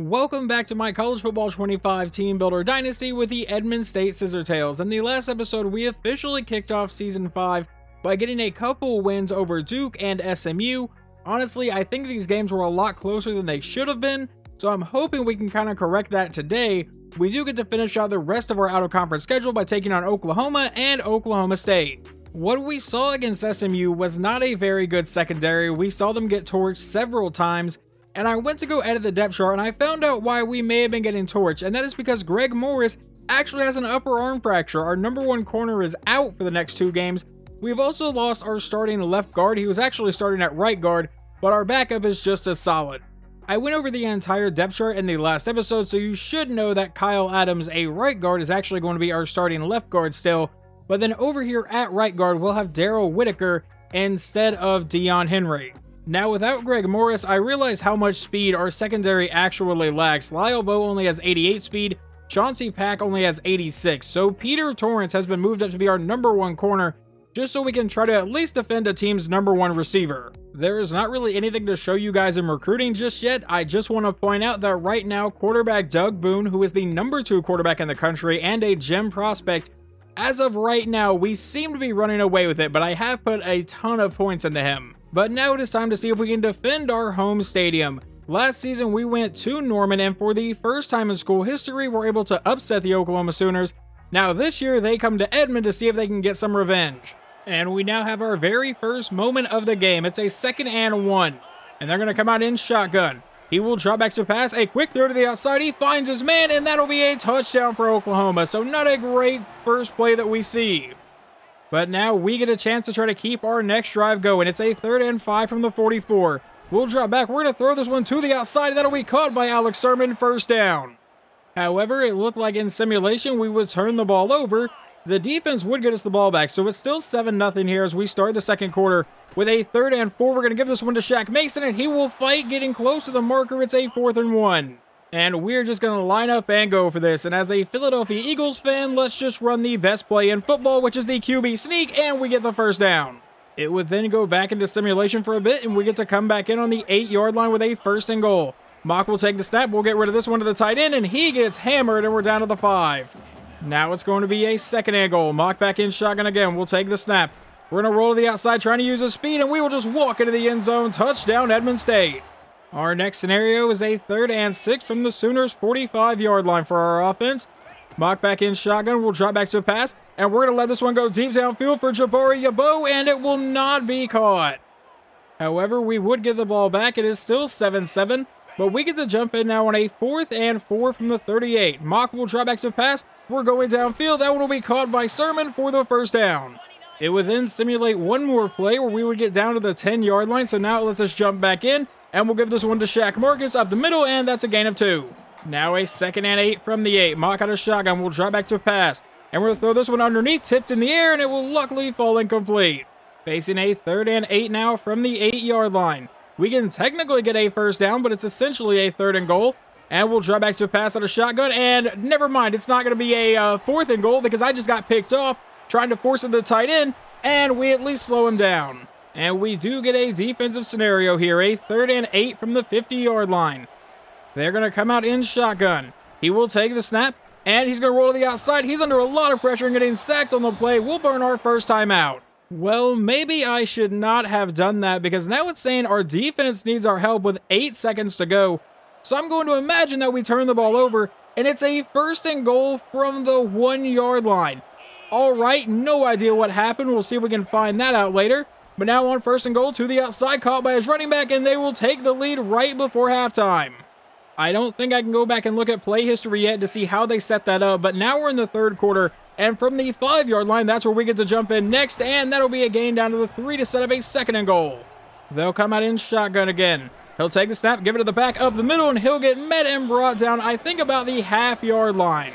Welcome back to my College Football 25 Team Builder Dynasty with the Edmond State Scissor-Tails. In the last episode, we officially kicked off Season 5 by getting a couple wins over Duke and SMU. Honestly, I think these games were a lot closer than they should have been, so I'm hoping we can kind of correct that today. We do get to finish out the rest of our out-of-conference schedule by taking on Oklahoma and Oklahoma State. What we saw against SMU was not a very good secondary. We saw them get torched several times, and I went to go edit the depth chart and I found out why we may have been getting torched, and that is because Greg Morris actually has an upper arm fracture. Our number one corner is out for the next 2 games. We've also lost our starting left guard. He was actually starting at right guard, but our backup is just as solid. I went over the entire depth chart in the last episode, so you should know that Kyle Adams, a right guard, is actually going to be our starting left guard still, but then over here at right guard, we'll have Daryl Whitaker instead of Deion Henry. Now, without Greg Morris, I realize how much speed our secondary actually lacks. Lyle Bowe only has 88 speed, Chauncey Pack only has 86, so Peter Torrance has been moved up to be our number 1 corner, just so we can try to at least defend a team's number 1 receiver. There is not really anything to show you guys in recruiting just yet. I just want to point out that right now, quarterback Doug Boone, who is the number 2 quarterback in the country and a gem prospect, as of right now, we seem to be running away with it, but I have put a ton of points into him. But now it is time to see if we can defend our home stadium. Last season, we went to Norman, and for the first time in school history, we're able to upset the Oklahoma Sooners. Now this year, they come to Edmond to see if they can get some revenge. And we now have our very first moment of the game. It's a 2nd and 1. And they're going to come out in shotgun. He will drop back to pass, a quick throw to the outside. He finds his man, and that'll be a touchdown for Oklahoma. So not a great first play that we see. But now we get a chance to try to keep our next drive going. It's a 3rd and 5 from the 44. We'll drop back. We're going to throw this one to the outside. That'll be caught by Alex Sermon, first down. However, it looked like in simulation we would turn the ball over. The defense would get us the ball back, so it's still 7-0 here as we start the second quarter. With a 3rd and 4, we're going to give this one to Shaq Mason, and he will fight, getting close to the marker. It's a 4th and 1. And we're just going to line up and go for this. And as a Philadelphia Eagles fan, let's just run the best play in football, which is the QB sneak, and we get the first down. It would then go back into simulation for a bit, and we get to come back in on the 8-yard line with a 1st and goal. Mock will take the snap. We'll get rid of this one to the tight end, and he gets hammered, and we're down to the 5. Now it's going to be a 2nd and goal. Mock back in shotgun again. We'll take the snap. We're going to roll to the outside, trying to use his speed, and we will just walk into the end zone. Touchdown, Edmond State. Our next scenario is a 3rd and 6 from the Sooners' 45-yard line for our offense. Mock back in shotgun. We'll drop back to a pass, and we're going to let this one go deep downfield for Jabari Yabo, and it will not be caught. However, we would get the ball back. It is still 7-7, but we get to jump in now on a 4th and 4 from the 38. Mock will drop back to pass. We're going downfield. That one will be caught by Sermon for the first down. It would then simulate one more play where we would get down to the 10-yard line, so now it lets us jump back in. And we'll give this one to Shaq Marcus up the middle, and that's a gain of 2. Now a 2nd and 8 from the 8. Mock out of shotgun. We'll drop back to pass. And we're going to throw this one underneath, tipped in the air, and it will luckily fall incomplete. Facing a 3rd and 8 now from the 8-yard line. We can technically get a first down, but it's essentially a 3rd and goal. And we'll drop back to a pass out of shotgun. And never mind, it's not going to be a 4th and goal because I just got picked off trying to force it to the tight end. And we at least slow him down. And we do get a defensive scenario here, a 3rd and 8 from the 50-yard line. They're going to come out in shotgun. He will take the snap, and he's going to roll to the outside. He's under a lot of pressure and getting sacked on the play. We'll burn our first time out. Well, maybe I should not have done that because now it's saying our defense needs our help with 8 seconds to go. So I'm going to imagine that we turn the ball over, and it's a 1st and goal from the 1-yard line. All right, no idea what happened. We'll see if we can find that out later. But now on 1st and goal to the outside, caught by his running back, and they will take the lead right before halftime. I don't think I can go back and look at play history yet to see how they set that up, but now we're in the 3rd quarter, and from the 5-yard line, that's where we get to jump in next, and that'll be a gain down to the 3 to set up a 2nd and goal. They'll come out in shotgun again. He'll take the snap, give it to the back up the middle, and he'll get met and brought down, I think, about the half-yard line.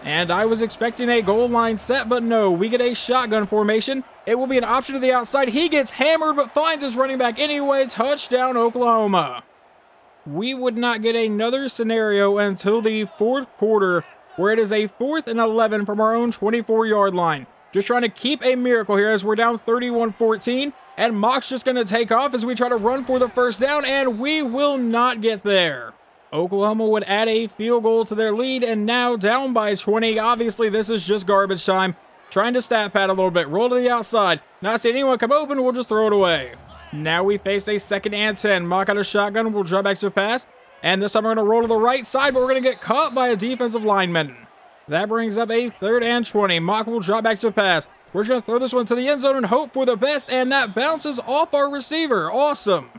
And I was expecting a goal line set, but no, we get a shotgun formation. It will be an option to the outside. He gets hammered, but finds his running back anyway. Touchdown, Oklahoma. We would not get another scenario until the 4th quarter, where it is a 4th and 11 from our own 24-yard line. Just trying to keep a miracle here as we're down 31-14. And Mock's just going to take off as we try to run for the first down, and we will not get there. Oklahoma would add a field goal to their lead, and now down by 20. Obviously, this is just garbage time. Trying to stat pad a little bit. Roll to the outside. Not seeing anyone come open, we'll just throw it away. Now we face a 2nd and 10. Mock out a shotgun. We'll drop back to pass. And this time we're going to roll to the right side, but we're going to get caught by a defensive lineman. That brings up a 3rd and 20. Mock will drop back to pass. We're just going to throw this one to the end zone and hope for the best, and that bounces off our receiver. Awesome.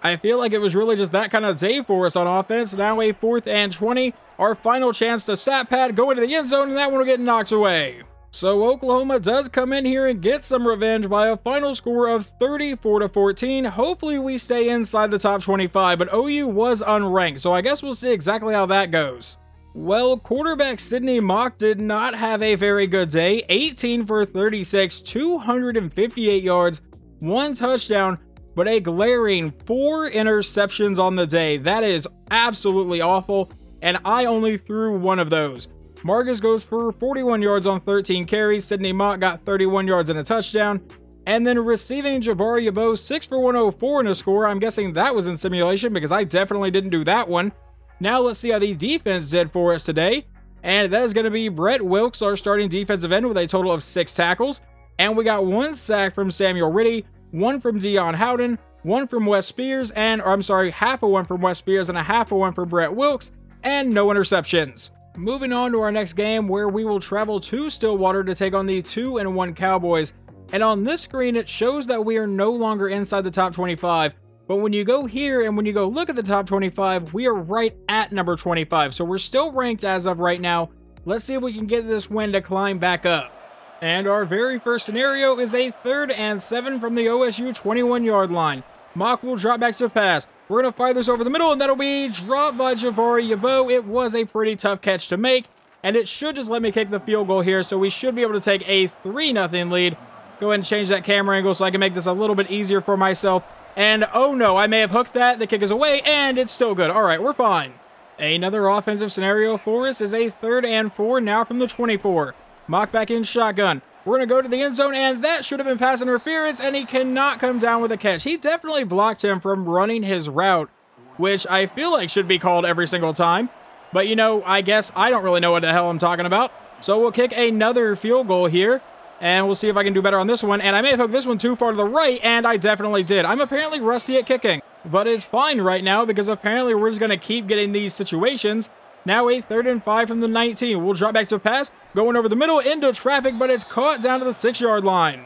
I feel like it was really just that kind of day for us on offense. Now a 4th and 20. Our final chance to stat pad, go into the end zone, and that one will get knocked away. So Oklahoma does come in here and get some revenge by a final score of 34-14. Hopefully we stay inside the top 25, but OU was unranked, so I guess we'll see exactly how that goes. Well, quarterback Sidney Mock did not have a very good day. 18 for 36, 258 yards, 1 touchdown, but a glaring 4 interceptions on the day. That is absolutely awful, and I only threw 1 of those. Marcus goes for 41 yards on 13 carries. Sidney Mock got 31 yards and a touchdown. And then receiving Jabari Yabo, 6 for 104 in a score. I'm guessing that was in simulation because I definitely didn't do that one. Now let's see how the defense did for us today. And that is going to be Brett Wilkes, our starting defensive end, with a total of 6 tackles. And we got 1 sack from Samuel Riddy, 1 from Dion Howden, 1 from Wes Spears, half of 1 from Wes Spears and a half of 1 from Brett Wilkes, and no interceptions. Moving on to our next game, where we will travel to Stillwater to take on the 2-1 Cowboys. And on this screen, it shows that we are no longer inside the top 25. But when you go here and when you go look at the top 25, we are right at number 25. So we're still ranked as of right now. Let's see if we can get this win to climb back up. And our very first scenario is a 3rd and 7 from the OSU 21-yard line. Mock will drop back to pass. We're going to fire this over the middle, and that'll be dropped by Jabari Yabo. It was a pretty tough catch to make, and it should just let me kick the field goal here, so we should be able to take a 3-0 lead. Go ahead and change that camera angle so I can make this a little bit easier for myself. And oh no, I may have hooked that. The kick is away, and it's still good. All right, we're fine. Another offensive scenario for us is a 3rd and 4 now from the 24. Mock back in shotgun. We're going to go to the end zone, and that should have been pass interference, and he cannot come down with a catch. He definitely blocked him from running his route, which I feel like should be called every single time. But, you know, I guess I don't really know what the hell I'm talking about. So we'll kick another field goal here, and we'll see if I can do better on this one. And I may have hooked this one too far to the right, and I definitely did. I'm apparently rusty at kicking, but it's fine right now because apparently we're just going to keep getting these situations. Now a 3rd and 5 from the 19. We'll drop back to a pass, going over the middle into traffic, but it's caught down to the 6-yard line.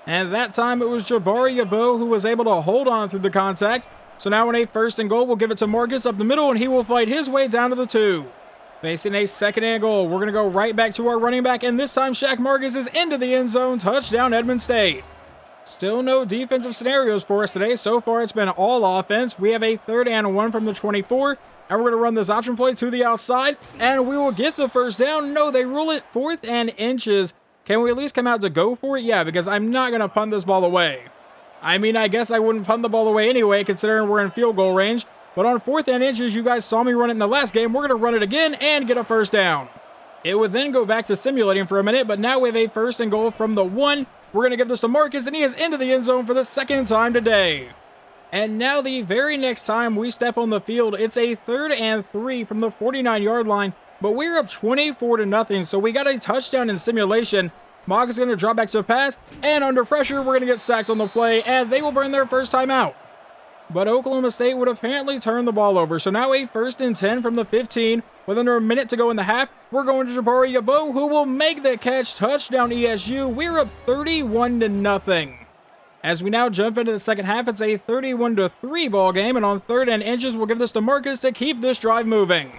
And that time it was Jabari Yabo who was able to hold on through the contact. So now on a 1st and goal, we'll give it to Marcus up the middle, and he will fight his way down to the 2. Facing a 2nd and goal, we're going to go right back to our running back, and this time Shaq Marcus is into the end zone. Touchdown, Edmond State. Still no defensive scenarios for us today. So far, it's been all offense. We have a 3rd and 1 from the 24. And we're going to run this option play to the outside, and we will get the 1st down. No, they rule it 4th and inches. Can we at least come out to go for it? Yeah, because I'm not going to punt this ball away. I mean, I guess I wouldn't punt the ball away anyway, considering we're in field goal range. But on 4th and inches, you guys saw me run it in the last game. We're going to run it again and get a 1st down. It would then go back to simulating for a minute, but now we have a 1st and goal from the 1. We're going to give this to Marcus, and he is into the end zone for the 2nd time today. And now the very next time we step on the field, it's a 3rd and 3 from the 49-yard line, but we're up 24-0, so we got a touchdown in simulation. Mock is going to drop back to a pass, and under pressure, we're going to get sacked on the play, and they will burn their 1st time out. But Oklahoma State would apparently turn the ball over, so now a 1st and 10 from the 15. With under a minute to go in the half, we're going to Jabari Yabo, who will make the catch. Touchdown ESU. We're up 31-0. As we now jump into the 2nd half, it's a 31-3 ball game, and on 3rd and inches, we'll give this to Marcus to keep this drive moving.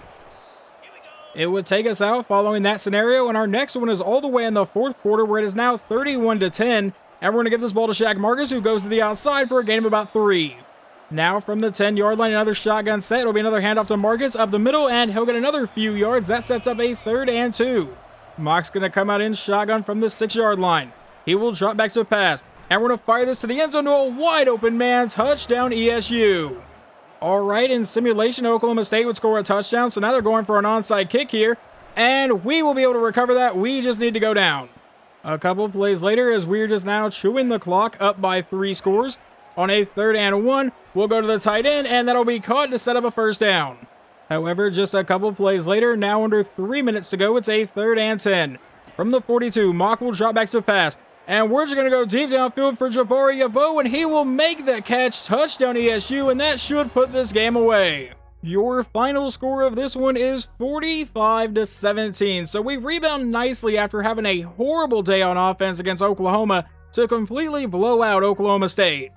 It would take us out following that scenario, and our next one is all the way in the 4th quarter, where it is now 31-10, and we're going to give this ball to Shaq Marcus, who goes to the outside for a gain of about 3. Now from the 10-yard line, another shotgun set. It'll be another handoff to Marcus up the middle, and he'll get another few yards. That sets up a 3rd and 2. Mock's going to come out in shotgun from the 6-yard line. He will drop back to a pass. And we're going to fire this to the end zone to a wide open man. Touchdown ESU. All right, in simulation, Oklahoma State would score a touchdown. So now they're going for an onside kick here. And we will be able to recover that. We just need to go down. A couple of plays later, as we're just now chewing the clock up by 3 scores. On a 3rd and 1, we'll go to the tight end, and that'll be caught to set up a 1st down. However, just a couple plays later, now under 3 minutes to go, it's a 3rd and 10. From the 42, Mock will drop back to pass. And we're just going to go deep downfield for Jabari Yabo, and he will make the catch. Touchdown ESU, and that should put this game away. Your final score of this one is 45-17. So we rebound nicely after having a horrible day on offense against Oklahoma to completely blow out Oklahoma State.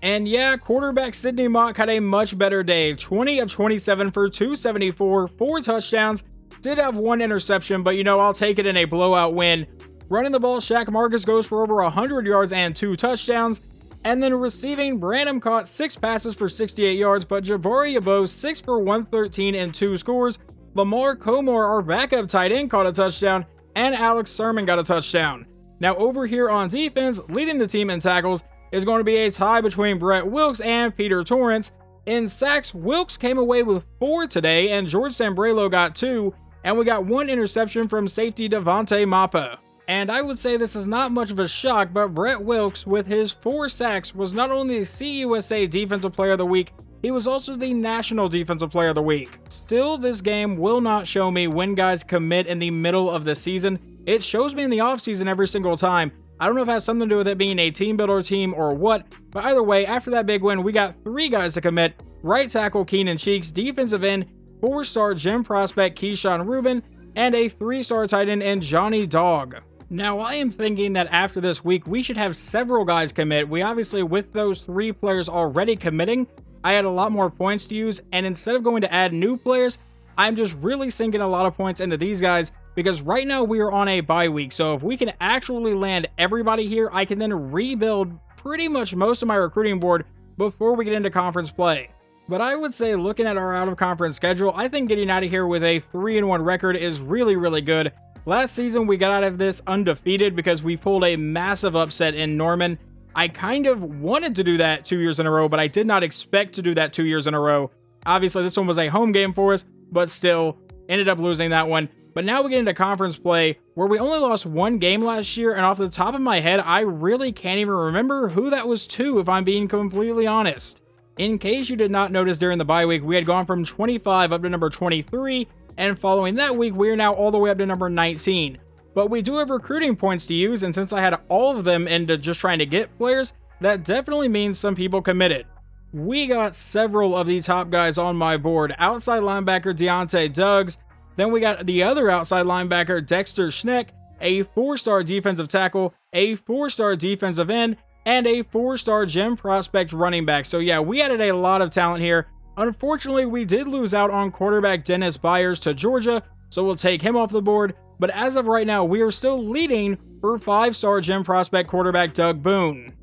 And yeah, quarterback Sidney Mock had a much better day. 20 of 27 for 274, 4 touchdowns. Did have 1 interception, but I'll take it in a blowout win. Running the ball, Shaq Marcus goes for over 100 yards and 2 touchdowns. And then receiving, Branham caught 6 passes for 68 yards, but Jabari Yabo 6 for 113 and 2 scores. Lamar Comore, our backup tight end, caught a touchdown, and Alex Sermon got a touchdown. Now over here on defense, leading the team in tackles is going to be a tie between Brett Wilkes and Peter Torrance. In sacks, Wilkes came away with 4 today, and George Sambrelo got 2, and we got 1 interception from safety Devontae Mappa. And I would say this is not much of a shock, but Brett Wilkes, with his 4 sacks, was not only the CUSA Defensive Player of the Week, he was also the National Defensive Player of the Week. Still, this game will not show me when guys commit in the middle of the season. It shows me in the offseason every single time. I don't know if it has something to do with it being a team builder team or what, but either way, after that big win, we got 3 guys to commit. Right tackle Keenan Cheeks, defensive end, 4-star gym prospect Keyshawn Rubin, and a 3-star tight end in Johnny Dog. Now, I am thinking that after this week, we should have several guys commit. We obviously, with those 3 players already committing, I had a lot more points to use, and instead of going to add new players, I'm just really sinking a lot of points into these guys, because right now we are on a bye week, so if we can actually land everybody here, I can then rebuild pretty much most of my recruiting board before we get into conference play. But I would say, looking at our out-of-conference schedule, I think getting out of here with a 3-1 record is really, really good. Last season, we got out of this undefeated because we pulled a massive upset in Norman. I kind of wanted to do that 2 years in a row, but I did not expect to do that 2 years in a row. Obviously, this one was a home game for us, but still, ended up losing that one. But now we get into conference play, where we only lost 1 game last year, and off the top of my head, I really can't even remember who that was to, if I'm being completely honest. In case you did not notice during the bye week, we had gone from 25 up to number 23, and following that week, we are now all the way up to number 19. But we do have recruiting points to use, and since I had all of them into just trying to get players, that definitely means some people committed. We got several of the top guys on my board. Outside linebacker Deontay Duggs, then we got the other outside linebacker Dexter Schneck, a 4-star defensive tackle, a 4-star defensive end, and a 4-star gem prospect running back. So yeah, we added a lot of talent here. Unfortunately, we did lose out on quarterback Dennis Byers to Georgia, so we'll take him off the board. But as of right now, we are still leading for 5-star gem prospect quarterback Doug Boone.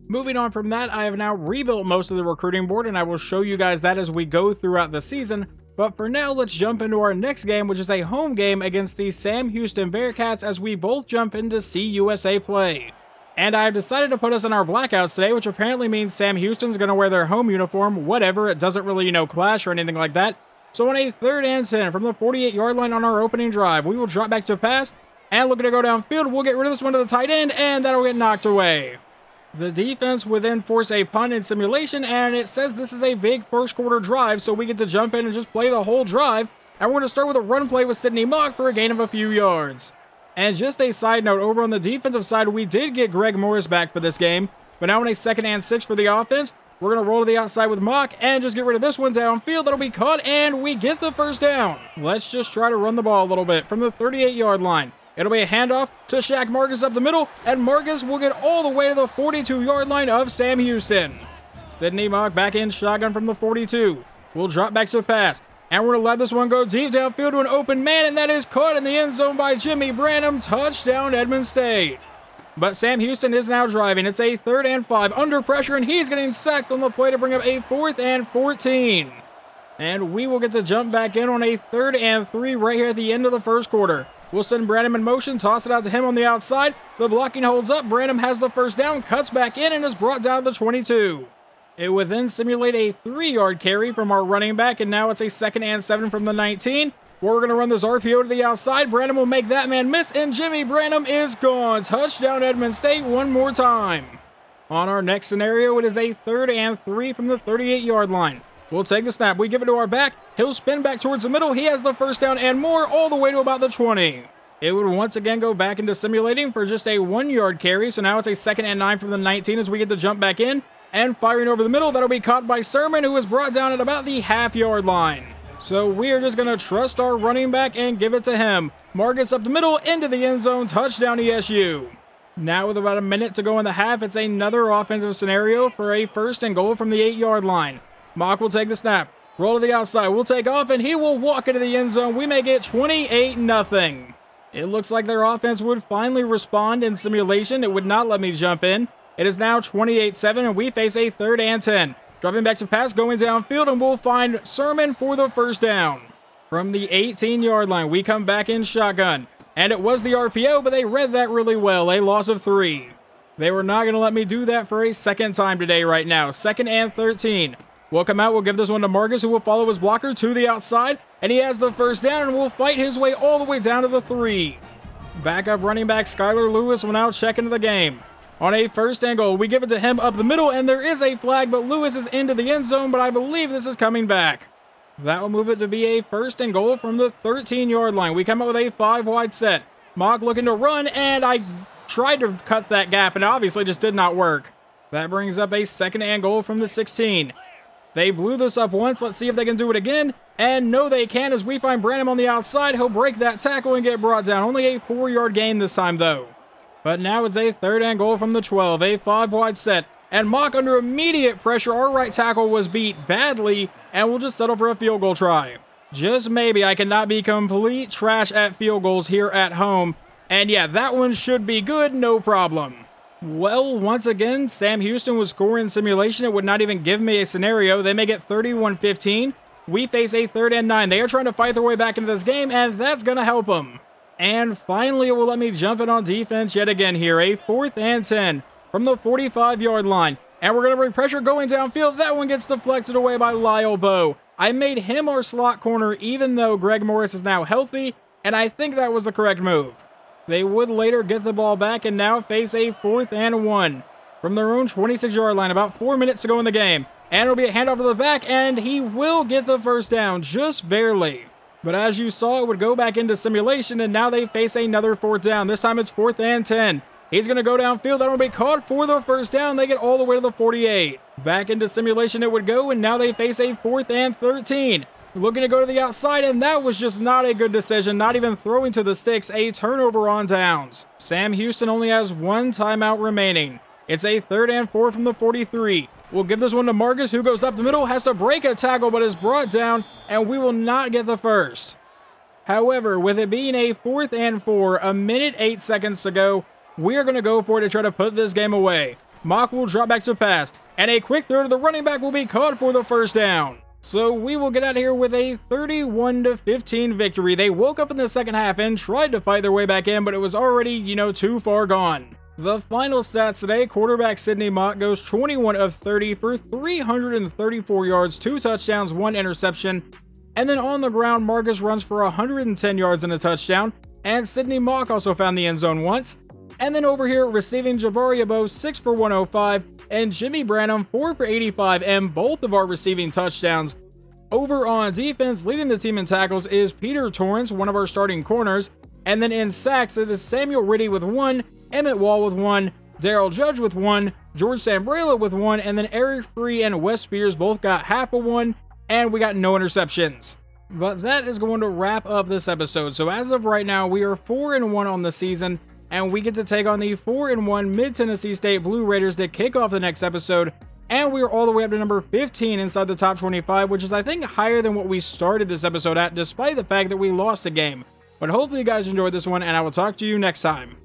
Moving on from that, I have now rebuilt most of the recruiting board, and I will show you guys that as we go throughout the season. But for now, let's jump into our next game, which is a home game against the Sam Houston Bearcats as we both jump into CUSA play. And I've decided to put us in our blackouts today, which apparently means Sam Houston's going to wear their home uniform, whatever. It doesn't really, clash or anything like that. So on a 3rd and 10 from the 48-yard line on our opening drive, we will drop back to pass, and looking to go downfield, we'll get rid of this one to the tight end, and that'll get knocked away. The defense would then force a punt in simulation, and it says this is a big first quarter drive, so we get to jump in and just play the whole drive, and we're going to start with a run play with Sidney Mock for a gain of a few yards. And just a side note, over on the defensive side, we did get Greg Morris back for this game, but now on a 2nd and 6 for the offense, we're going to roll to the outside with Mock and just get rid of this one downfield. That'll be caught, and we get the first down. Let's just try to run the ball a little bit from the 38-yard line. It'll be a handoff to Shaq Marcus up the middle, and Marcus will get all the way to the 42-yard line of Sam Houston. Sidney Mock back in shotgun from the 42. We'll drop back to pass, and we're going to let this one go deep downfield to an open man, and that is caught in the end zone by Jimmy Branham. Touchdown, Edmond State. But Sam Houston is now driving. It's a 3rd and 5 under pressure, and he's getting sacked on the play to bring up a 4th and 14. And we will get to jump back in on a 3rd and 3 right here at the end of the first quarter. We'll send Branham in motion, toss it out to him on the outside. The blocking holds up. Branham has the first down, cuts back in, and is brought down to the 22. It would then simulate a 3-yard carry from our running back, and now it's a 2nd and 7 from the 19. We're going to run this RPO to the outside. Branham will make that man miss, and Jimmy Branham is gone. Touchdown, Edmond State, one more time. On our next scenario, it is a 3rd and 3 from the 38-yard line. We'll take the snap. We give it to our back. He'll spin back towards the middle. He has the first down and more all the way to about the 20. It would once again go back into simulating for just a 1-yard carry. So now it's a 2nd and 9 from the 19 as we get to jump back in. And firing over the middle, that'll be caught by Sermon, who is brought down at about the half-yard line. So we are just going to trust our running back and give it to him. Marcus up the middle, into the end zone, touchdown ESU. Now with about a minute to go in the half, it's another offensive scenario for a 1st and goal from the 8-yard line. Mock will take the snap, roll to the outside, we'll take off, and he will walk into the end zone. We make it 28-0. It looks like their offense would finally respond in simulation. It would not let me jump in. It is now 28-7, and we face a 3rd and 10. Dropping back to pass, going downfield, and we'll find Sermon for the first down. From the 18-yard line, we come back in shotgun. And it was the RPO, but they read that really well. A loss of 3. They were not going to let me do that for a 2nd time today right now. 2nd and 13. We'll come out, we'll give this one to Marcus, who will follow his blocker to the outside, and he has the first down and will fight his way all the way down to the 3. Backup running back Skylar Lewis will now check into the game. On a 1st and goal, we give it to him up the middle, and there is a flag, but Lewis is into the end zone, but I believe this is coming back. That will move it to be a 1st and goal from the 13-yard line. We come out with a 5-wide set. Mock looking to run, and I tried to cut that gap, and obviously just did not work. That brings up a 2nd and goal from the 16. They blew this up once. Let's see if they can do it again. And no, they can, as we find Branham on the outside. He'll break that tackle and get brought down. Only a 4-yard gain this time, though. But now it's a 3rd and goal from the 12. A 5-wide set. And Mock under immediate pressure. Our right tackle was beat badly. And we'll just settle for a field goal try. Just maybe. I cannot be complete trash at field goals here at home. And yeah, that one should be good. No problem. Well, once again, Sam Houston was scoring simulation. It would not even give me a scenario. They make it 31-15. We face a 3rd and 9. They are trying to fight their way back into this game, and that's going to help them. And finally, it will let me jump in on defense yet again here. A 4th and 10 from the 45-yard line. And we're going to bring pressure going downfield. That one gets deflected away by Lyle Bowe. I made him our slot corner, even though Greg Morris is now healthy, and I think that was the correct move. They would later get the ball back and now face a 4th and 1 from their own 26-yard line. About 4 minutes to go in the game. And it'll be a handoff to the back, and he will get the first down, just barely. But as you saw, it would go back into simulation, and now they face another 4th down. This time it's 4th and 10. He's going to go downfield. That will be caught for the first down. They get all the way to the 48. Back into simulation it would go, and now they face a 4th and 13. Looking to go to the outside, and that was just not a good decision. Not even throwing to the sticks. A turnover on downs. Sam Houston only has 1 timeout remaining. It's a 3rd and 4 from the 43. We'll give this one to Marcus, who goes up the middle, has to break a tackle, but is brought down, and we will not get the first. However, with it being a 4th and 4, a minute 8 seconds to go, we are going to go for it to try to put this game away. Mock will drop back to pass, and a quick throw to the running back will be caught for the first down. So we will get out of here with a 31-15 victory. They woke up in the second half and tried to fight their way back in, but it was already, too far gone. The final stats today, quarterback Sidney Mock goes 21 of 30 for 334 yards, 2 touchdowns, 1 interception. And then on the ground, Marcus runs for 110 yards and a touchdown. And Sidney Mock also found the end zone once. And then over here, receiving Jabari Abo, 6 for 105, and Jimmy Branham, 4 for 85, and both of our receiving touchdowns. Over on defense, leading the team in tackles is Peter Torrance, one of our starting corners. And then in sacks, it is Samuel Riddy with 1, Emmett Wall with 1, Darryl Judge with 1, George Sambrela with 1, and then Eric Free and Wes Spears both got half of 1, and we got no interceptions. But that is going to wrap up this episode. So as of right now, we are 4-1 on the season, and we get to take on the 4-1 Mid-Tennessee State Blue Raiders to kick off the next episode. And we are all the way up to number 15 inside the top 25, which is, I think, higher than what we started this episode at, despite the fact that we lost a game. But hopefully you guys enjoyed this one, and I will talk to you next time.